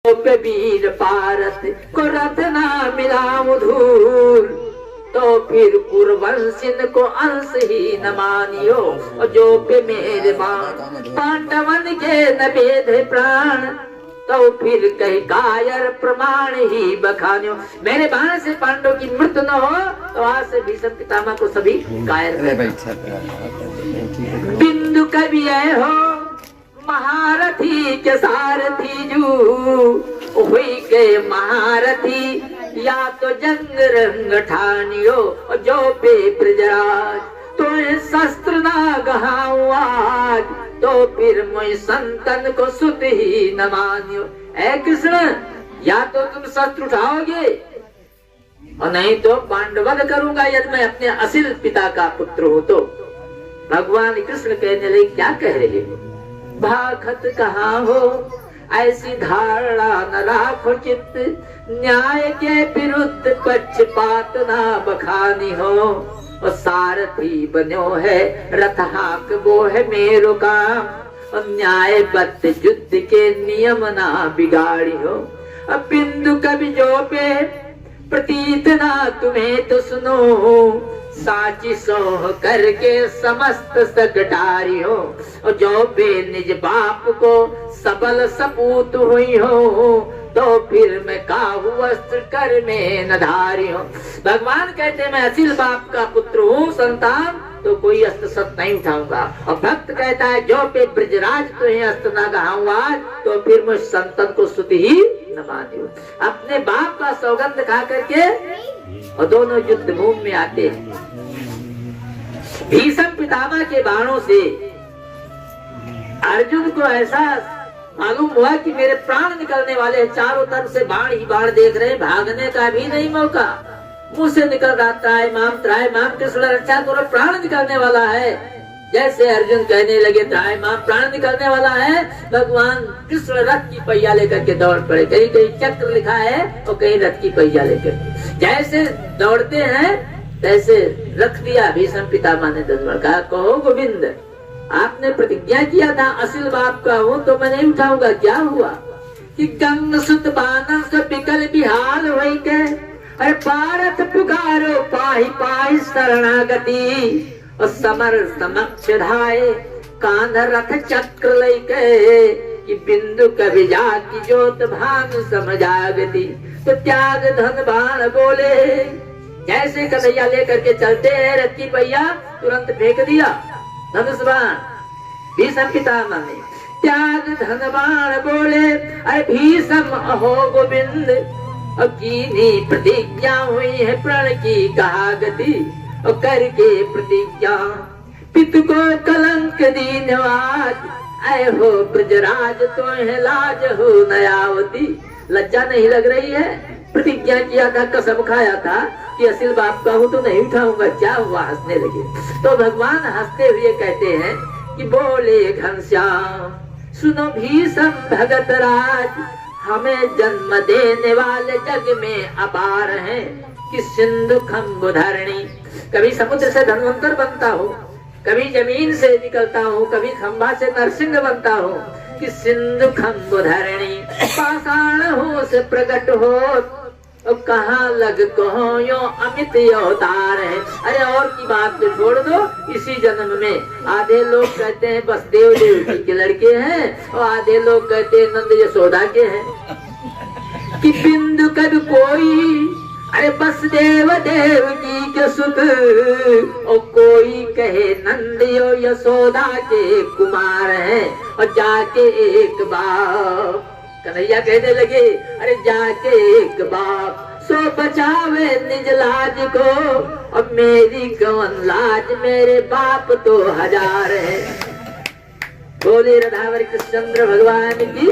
वीर पारत को रथ ना मिला धूल, तो फिर कुरवंशिन को अंश ही न मानियो। और जो पे मेरे बाण पांडवन के न भेदे प्राण, तो फिर कही कायर प्रमाण ही बखानियो। मेरे बाण से पांडव की मृत्यु न हो तो आज से भीष्म पितामह को सभी कायर। बिंदु कवि हो महारथी के सारथी जू, हुई गए महारथी या तो जंग रंग ठानियो। और जो पे ब्रजराज तो शस्त्र ना गहाऊं आज, तो फिर मुझ संतन को सुत ही न मानियो। ऐ कृष्ण, या तो तुम शस्त्र उठाओगे और नहीं तो पांडवध करूंगा यदि मैं अपने असिल पिता का पुत्र हूं तो। भगवान कृष्ण कहने लगे क्या कह रहे हो, भाखत कहाँ हो ऐसी धारणा न राखो चित्त, न्याय के विरुद्ध पक्षपात ना बखानी हो। और सारथी बन्यो है रथ हाक वो है मेरो काम, और न्याय बद्ध युद्ध के नियम ना बिगाड़ी हो। अब बिंदु कवि जो पे प्रतीत ना तुम्हें तो सुनो, साची सोह करके समस्त सकटारी हो। और जो बे निज बाप को सबल सपूत हुई हो, तो फिर मैं काहू वस्त्र कर में न धारी हो। भगवान कहते मैं असील बाप का पुत्र हूँ संतान, तो कोई अस्त्र सत नहीं उठाऊंगा। और भक्त कहता है जो पे ब्रजराज तुम्हें अस्त्र न गहाऊंगा, तो फिर मैं संतन को सुत ही न मानियो। अपने बाप का सौगंध खा करके और दोनों युद्ध भूमि में आते हैं। भीष्म पितामह के बाणों से अर्जुन को ऐसा मालूम हुआ कि मेरे प्राण निकलने वाले हैं। चारों तरफ से बाण ही बाण देख रहे, भागने का भी नहीं मौका। मुंह से निकल रहा त्राय माम कृष्ण रक्षा, तो प्राण निकलने वाला है। जैसे अर्जुन कहने लगे त्राय माम प्राण निकलने वाला है, भगवान कृष्ण रथ की पहिया लेकर के दौड़ पड़े। कहीं कहीं चक्र लिखा है और कहीं रथ की पहिया लेकर। जैसे दौड़ते हैं तैसे रख दिया भीष्म पितामह ने दंड। कहा कहो गोविंद, आपने प्रतिज्ञा किया था असिल बाप का हूँ तो मैं नहीं उठाऊंगा। क्या हुआ कि गंग सुत बानर से बिकल बिहाल वही के, अरे पारथ पुकारो पाही पाही शरणागति। और समर समक्ष धाये कांध रथ चक्र लैके, कि बिंदु कवि जाति जोत भानु समझागति। तो त्याग धन बाण बोले, जैसे कन्हैया लेकर के चलते हैं रथ की पहिया, तुरंत फेंक दिया धनुष बाण भीष्म पितामह ने। त्याग धन बाण बोले, अरे भीष्म अहो गोविंद, और कीनी प्रतिज्ञा हुई है प्रण की कहागति। और करके प्रतिज्ञा पितु को कलंक दीनवाज, आए हो ब्रजराज तो है लाज हो नयावती। लज्जा नहीं लग रही है? प्रतिज्ञा किया था, कसम खाया था कि असिल बाप का हूँ तो नहीं उठाऊंगा। क्या हुआ? हंसने लगे। तो भगवान हंसते हुए कहते हैं कि बोले घनश्याम सुनो भीष्म भगत राज, हमें जन्म देने वाले जग में अपार हैं कि सिंधु खंभ धरणी। कभी समुद्र से धन्वंतर बनता हो, कभी जमीन से निकलता हूँ, कभी खंभा से नरसिंह बनता हूँ, कि सिंधु खंभ धरणी पाषाण हो से प्रकट हो, और कहाँ लग कहो यो अमित अवतार है। अरे और की बात तो छोड़ दो, इसी जन्म में आधे लोग कहते हैं बस देव देवकी के लड़के हैं, और आधे लोग कहते हैं नंद यशोदा के हैं। कि बिंदु कद कोई अरे बस देव देवकी के सुत, और कोई कहे नंद यशोदा के कुमार है। और जाके एक बाप कन्हैया कहने लगे, अरे जाके एक बाप सो बचावे निज लाज को, अब मेरी कौन लाज, मेरे बाप तो हजार है। बोले राधावर कृष्णचंद्र भगवान की।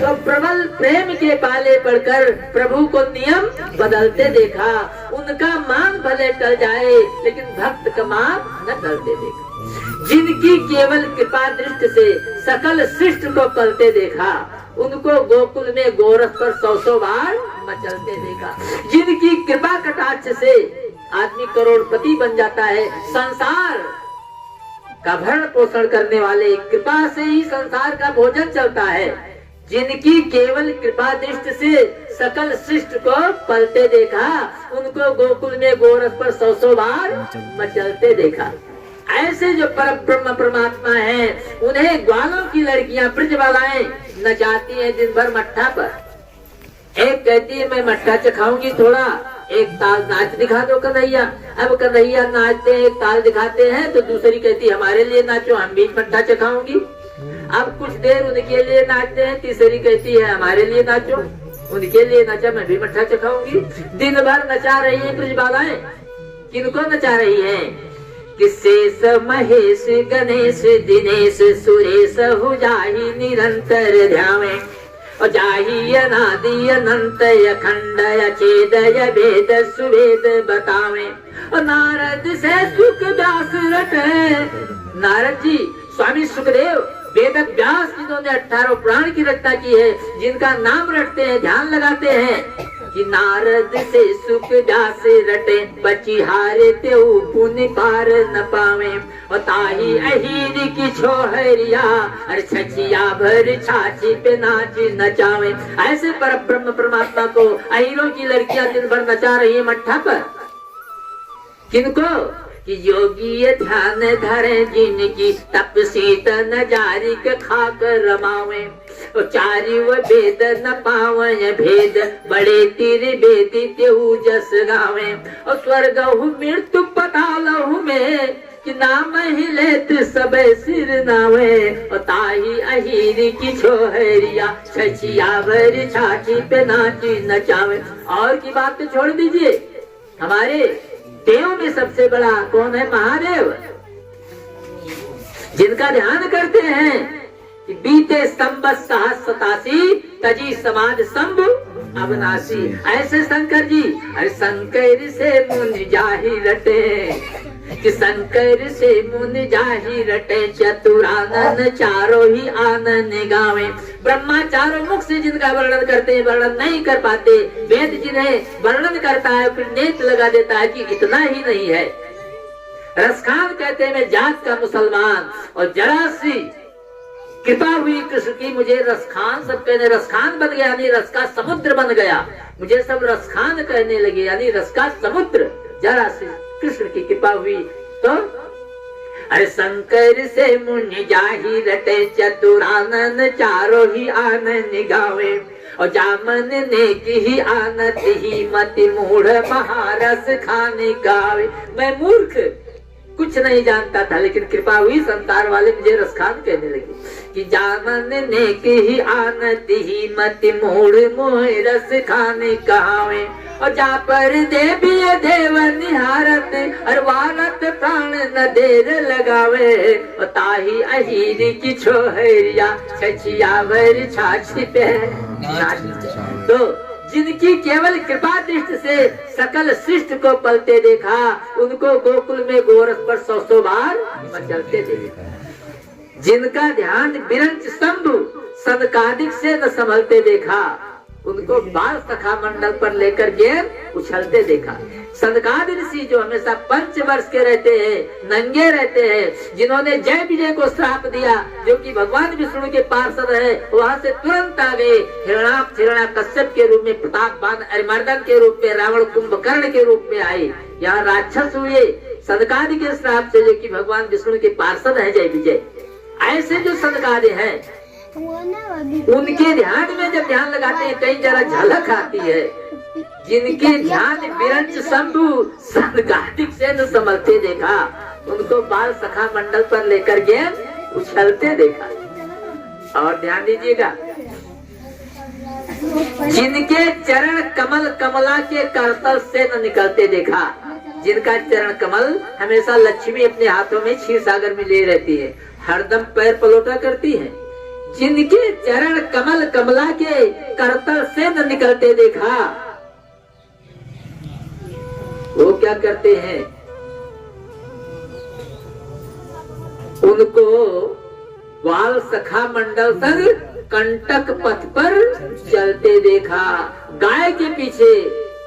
तो प्रबल प्रेम के पाले पड़कर प्रभु को नियम बदलते देखा। उनका मान भले टल जाए लेकिन भक्त का मान न टलते देखा। जिनकी केवल कृपा दृष्टि से सकल सृष्टि को पलते देखा, उनको गोकुल में गोरख पर 100 बार मचलते देखा। जिनकी कृपा कटाक्ष से आदमी करोड़पति बन जाता है, संसार का भरण पोषण करने वाले कृपा से ही संसार का भोजन चलता है। जिनकी केवल कृपा दृष्टि से सकल सृष्टि को पलते देखा, उनको गोकुल में गोरख पर 100 बार मचलते देखा। ऐसे जो पर ब्रह्म परमात्मा हैं, उन्हें ग्वालों की लड़कियां ब्रजबालाएं नचाती हैं दिन भर मट्ठा पर। एक कहती है मैं मट्ठा चखाऊंगी थोड़ा, एक ताल नाच दिखा दो कन्हैया। अब कन्हैया नाचते हैं, एक ताल दिखाते हैं, तो दूसरी कहती हमारे लिए नाचो, हम भी मट्ठा चखाऊंगी। अब कुछ देर उनके लिए नाचते हैं, तीसरी कहती है हमारे लिए नाचो, उनके लिए नाचा, मैं भी मट्ठा चखाऊंगी। दिन भर नचा रही है ब्रजबालाएं। किनको नचा रही है? कि शेष महेश गणेश दिनेश सुरेश हो जाहि निरंतर ध्यावे, और जाहि अनादि अनंत अखंड अछेद भेद सुवेद बतावे। और नारद से सुख व्यास रटे, नारद जी स्वामी सुखदेव वेद व्यास जिन्होंने 18 पुराण की रचना की है, जिनका नाम रटते हैं, ध्यान लगाते हैं कि नारद से सुख व्यास रटे, बचिहारे तेऊ पुण्य पार न पावे। और ताही अहीर की छोहरिया, अरे छछिया भर छाछी पे नाच नचावे। ऐसे पर ब्रह्म परमात्मा को अहीरों की लड़कियां दिन भर नचा रही है मट्ठा पर। किनको? कि योगी ध्यान धरे जिनकी तपसी तन जारी के खाक रमावे। और चारि व भेद न पावे भेद, बड़े तीर बेदी तेऊ जस गावे। और स्वर्ग मृत्यु पतालहु में, कि नाम ही लेत सब सिर नावे। और ताही अहीर की छोहरिया, छछिया भर छाछी पे नाची नचावे। और की बात तो छोड़ दीजिए, हमारे देव में सबसे बड़ा कौन है? महादेव, जिनका ध्यान करते हैं कि बीते संबत 87 तजी समाज शंभु अविनाशी। ऐसे शंकर जी, अरे शंकर से मुनि जाहि रटे, कि शंकर से मुनि जाहि रटे, चतुरानन चारों ही आनंद गावे। ब्रह्मा चारों मुख से जिनका वर्णन करते हैं, वर्णन नहीं कर पाते। वेद जिन्हें वर्णन करता है फिर नेत लगा देता है कि इतना ही नहीं है। रसखान कहते हैं मैं जात का मुसलमान, और जरा सी कृपा हुई कृष्ण की, मुझे रसखान सब कहने, रसखान बन गया यानी रस का समुद्र बन गया, मुझे सब रसखान कहने लगे यानी रस का समुद्र। जरा सी कृष्ण की कृपा हुई तो। अरे शंकर से मुनि जाहि रटे, चतुरानन चारों ही आनंद गावे। और जामन ने की ही आनंद ही, मति मूढ़ महारस खाने गावे। मैं मूर्ख कुछ नहीं जानता था, लेकिन कृपा हुई संसार वाले मुझे रसखान कहने लगे। कि जामन ने की ही आनंद ही, मति मूढ़ मोह रस खाने गावे। और जा पर देवी देव निहारत, और वारत प्राण न देर लगावे। और ताही अहीर की छोहरिया, छछिया भर छाछी पे तो जिनकी केवल कृपा दृष्टि से सकल सृष्टि को पलते देखा, उनको गोकुल में गोरख पर 100 बार मचलते देखा। जिनका ध्यान विरंच शंभु सनकादिक से न संभलते देखा, उनको बाल सखा मंडल पर लेकर गेम उछलते देखा। सनकादि ऋषि जो हमेशा 5 वर्ष के रहते हैं, नंगे रहते हैं, जिन्होंने जय विजय को श्राप दिया, जो कि भगवान विष्णु के पार्षद है, वहाँ से तुरंत आ गए। हिरण्याकश्यप के रूप में, प्रतापवान अरिमर्दन के रूप में, रावण कुंभकर्ण के रूप में आए, यहाँ राक्षस हुए सनकादि के श्राप से, जो कि भगवान विष्णु के पार्षद है जय विजय। ऐसे जो सनकादि हैं, उनके ध्यान में जब ध्यान लगाते हैं कई जरा झलक आती है। जिनके ध्यान विरंच शंभु सनकादिक से न संभलते देखा, उनको बाल सखा मंडल पर लेकर गेम उछलते देखा। और ध्यान दीजिएगा, जिनके चरण कमल कमला के करतल से न निकलते देखा। जिनका चरण कमल हमेशा लक्ष्मी अपने हाथों में क्षीर सागर में ले रहती है, हरदम पैर पलोटा करती है। जिनके चरण कमल कमला के करतल से न निकलते देखा, वो क्या करते हैं? उनको बाल सखा मंडल संग कंटक पथ पर चलते देखा। गाय के पीछे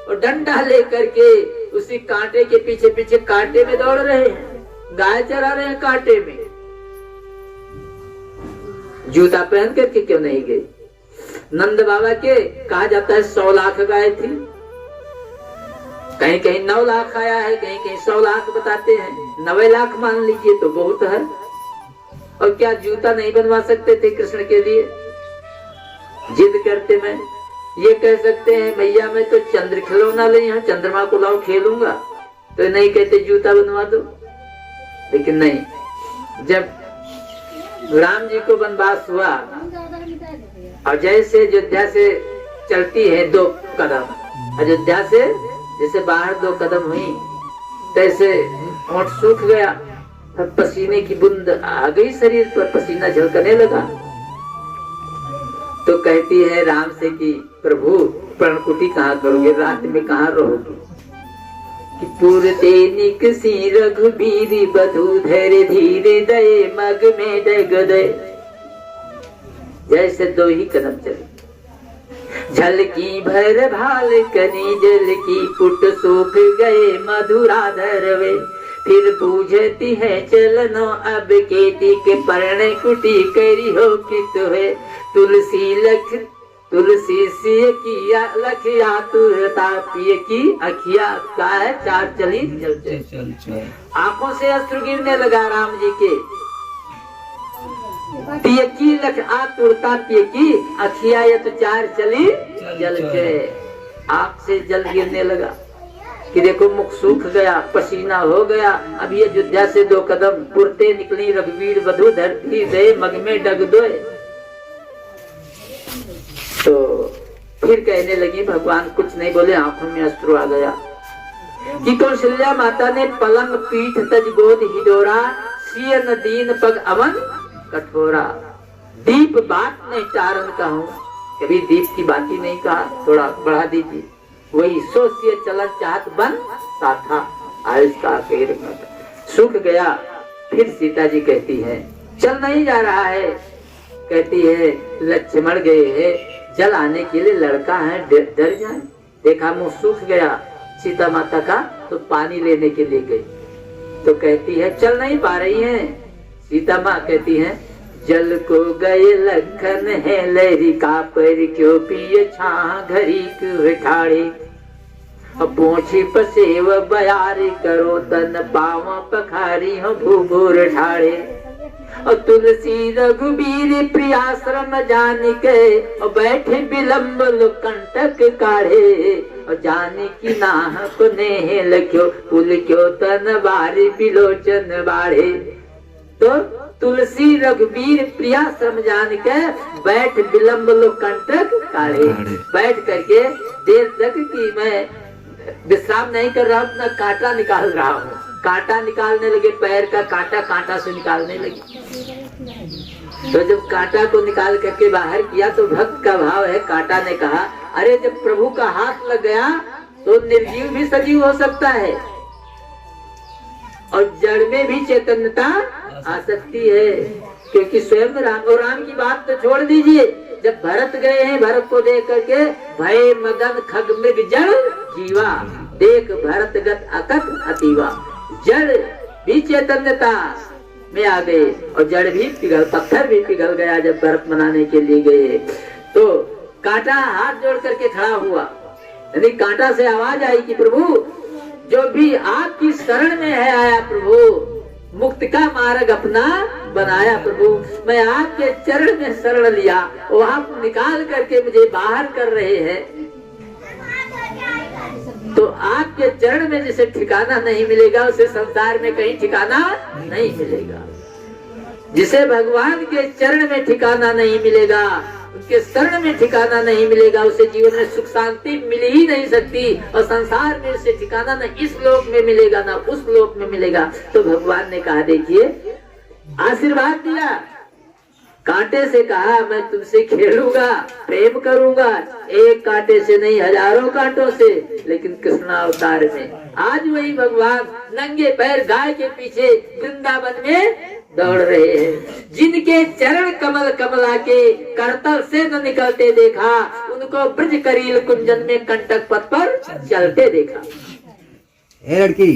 और डंडा लेकर के उसी कांटे के पीछे पीछे कांटे में दौड़ रहे हैं, गाय चरा रहे हैं कांटे में। जूता पहन करके क्यों नहीं गए? नंद बाबा के कहा जाता है 100 लाख गाय थी, कहीं कहीं 9 लाख आया है, कहीं कहीं 100 लाख बताते हैं। 90 लाख मान लीजिए तो बहुत है। और क्या जूता नहीं बनवा सकते थे कृष्ण के लिए? जिद करते मैं ये कह सकते हैं भैया मैं तो चंद्र खिलौना ले यहाँ चंद्रमा को लाओ खेलूंगा, तो नहीं कहते जूता बनवा दो। लेकिन नहीं, जब राम जी को वनवास हुआ और जैसे अयोध्या से चलती है 2 कदम, अयोध्या से जैसे बाहर 2 कदम हुई तैसे होंठ सूख गया, तब पसीने की बूंद आ गई शरीर पर, पसीना झलकने लगा। तो कहती है राम से कि प्रभु पर्णकुटी कहाँ करोगे, रात में कहाँ रहोगे? कि पूरते निकसी रघुबीर बधु धैर्य धीरे दये मग में डग दे। जैसे 2 ही कदम चले, झलकी भर भाल कनी जल की पुट सूख गए मधुराधर वे। फिर बूझती है चलनो अब केती के पर्ण कुटी करी हो कित है। तुलसी सी किया लखिया तुरता पिय की अखिया का है 4 चली चल। आंखों से अश्रु गिरने लगा राम जी के। पिय की लख आ तुरता पिय की अखिया ये तो 4 चली जल के। आंख से जल गिरने लगा कि देखो मुख सूख गया, पसीना हो गया। अब ये अयोध्या से 2 कदम पुरते निकली रघुवीर वधु धरती दे मग में डग दोए। तो फिर कहने लगी, भगवान कुछ नहीं बोले, आंखों में अश्रु आ गया कि कौशल्या माता ने पलंग पीठ तज गोद हिडोरा, सियन दीन पग अवन कठोरा। दीप बात नहीं टारन कहूं, कभी दीप की बात ही नहीं कहा, थोड़ा बढ़ा दीजिए। वही सोचिए चलन चाहत बन साथा आयुष का पेड़ सूख गया। फिर सीता जी कहती है चल नहीं जा रहा है, कहती है लक्ष्मण गए है जल आने के लिए, लड़का है डर जाए। देखा मुंह सूख गया सीता माता का, तो पानी लेने के लिए गई। तो कहती है चल नहीं पा रही है। सीता माँ कहती है जल को गए लखन है लहरी का पर क्यों पिए छा घरी क्यों ठाड़े। पोछी पसेव बयारी करो तन पाव पखारी हो भूभूर ठाड़े। और तुलसी रघुबीर प्रियाश्रम जान के और बैठे विलम्ब कंटक काढ़े। और जाने की नाह को नेह लख्यो पुल क्यों तन बारी बिलोचन बाढ़े। तो तुलसी रघुबीर प्रियाश्रम जान के बैठ विलम्ब कंटक काढ़े। बैठ करके देर तक कि मैं विश्राम नहीं कर रहा हूँ, अपना कांटा निकाल रहा हूँ। कांटा निकालने लगे, पैर का कांटा कांटा से निकालने लगे। तो जब कांटा को निकाल करके बाहर किया तो भक्त का भाव है। कांटा ने कहा अरे जब प्रभु का हाथ लग गया तो निर्जीव भी सजीव हो सकता है और जड़ में भी चैतन्यता आ सकती है, क्योंकि स्वयं राम। और राम की बात तो छोड़ दीजिए, जब भरत गए हैं भरत को देख करके भय मगन खग मृग जड़ जीवा, देख भरत गत अकथ अतीवा। जड़ भी चैतन्यता में आ गए और जड़ भी पिघल, पत्थर भी पिघल गया जब बर्फ बनाने के लिए गए। तो कांटा हाथ जोड़ करके खड़ा हुआ, यानी कांटा से आवाज आई कि प्रभु जो भी आपकी शरण में है आया प्रभु, मुक्त का मार्ग अपना बनाया प्रभु। मैं आपके चरण में शरण लिया, वो आप निकाल करके मुझे बाहर कर रहे हैं। तो आपके चरण में जिसे ठिकाना नहीं मिलेगा उसे संसार में कहीं ठिकाना नहीं मिलेगा। जिसे भगवान के चरण में ठिकाना नहीं मिलेगा, उनके शरण में ठिकाना नहीं मिलेगा, उसे जीवन में सुख शांति मिल ही नहीं सकती। और संसार में उसे ठिकाना न इस लोक में मिलेगा ना उस लोक में मिलेगा। तो भगवान ने कहा देखिए आशीर्वाद दिया, कांटे से कहा मैं तुमसे खेलूंगा, प्रेम करूंगा, एक कांटे से नहीं हजारों कांटों से। लेकिन कृष्णावतार में आज वही भगवान नंगे पैर गाय के पीछे वृंदावन में दौड़ रहे हैं। जिनके चरण कमल कमला के करतल से न निकलते देखा, उनको ब्रज करील कुंजन में कंटक पथ पर चलते देखा। लड़की